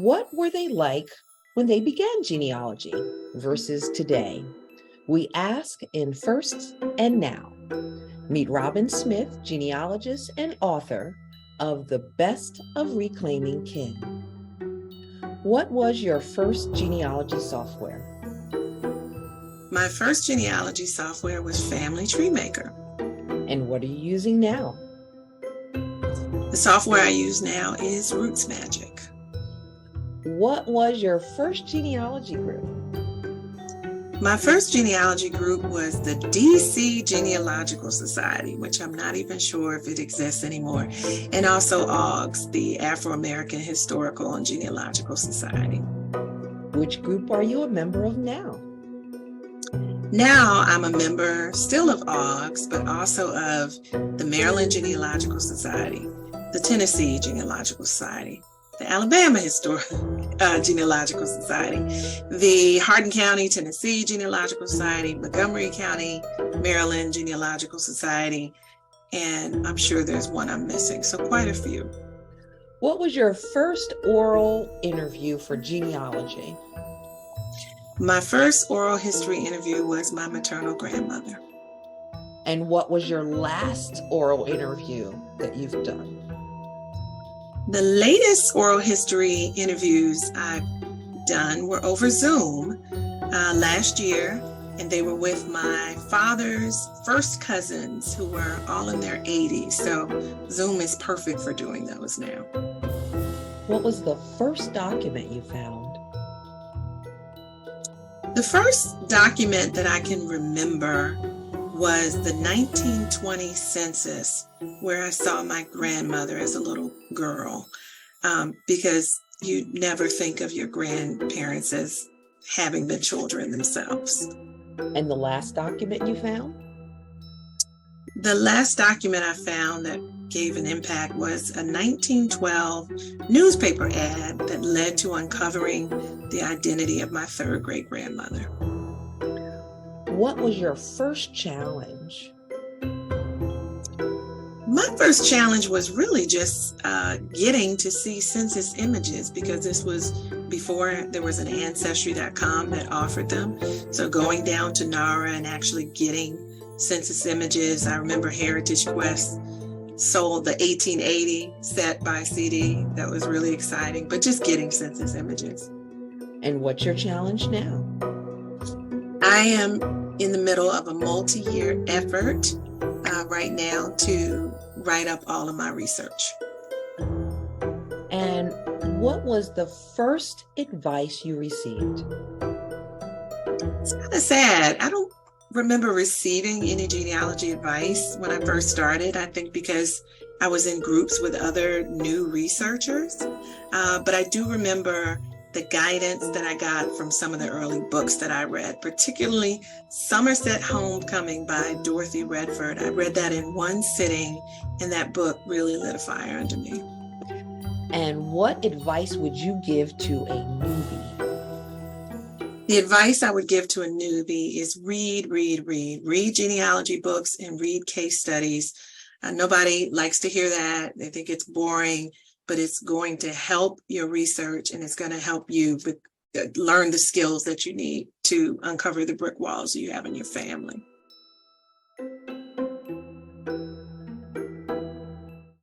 What were they like when they began genealogy versus today? We ask in Firsts and Now. Meet Robyn Smith, genealogist and author of The Best of Reclaiming Kin. What was your first genealogy software? My first genealogy software was Family Tree Maker. And what are you using now? The software I use now is Roots Magic. What was your first genealogy group? My first genealogy group was the DC Genealogical Society, which I'm not even sure if it exists anymore, and also AUGS, the Afro-American Historical and Genealogical Society. Which group are you a member of now? Now I'm a member still of AUGS, but also of the Maryland Genealogical Society, the Tennessee Genealogical Society, the Alabama Genealogical Society, the Hardin County, Tennessee Genealogical Society, Montgomery County, Maryland Genealogical Society, and I'm sure there's one I'm missing, so quite a few. What was your first oral interview for genealogy? My first oral history interview was my maternal grandmother. And what was your last oral interview that you've done? The latest oral history interviews I've done were over Zoom last year, and they were with my father's first cousins who were all in their 80s. So Zoom is perfect for doing those now. What was the first document you found? The first document that I can remember was the 1920 census, where I saw my grandmother as a little girl, because you never think of your grandparents as having the children themselves. And the last document you found? The last document I found that gave an impact was a 1912 newspaper ad that led to uncovering the identity of my third great grandmother. What was your first challenge? My first challenge was really just getting to see census images, because this was before there was an ancestry.com that offered them. So going down to NARA and actually getting census images. I remember Heritage Quest sold the 1880 set by CD. That was really exciting, but just getting census images. And what's your challenge now? I am in the middle of a multi-year effort right now to write up all of my research. And what was the first advice you received? It's kind of sad. I don't remember receiving any genealogy advice when I first started. I think because I was in groups with other new researchers. But I do remember the guidance that I got from some of the early books that I read, particularly Somerset Homecoming by Dorothy Redford. I read that in one sitting, and that book really lit a fire under me. And what advice would you give to a newbie? The advice I would give to a newbie is read genealogy books and read case studies. Nobody likes to hear that. They think it's boring, but it's going to help your research, and it's going to help you learn the skills that you need to uncover the brick walls you have in your family.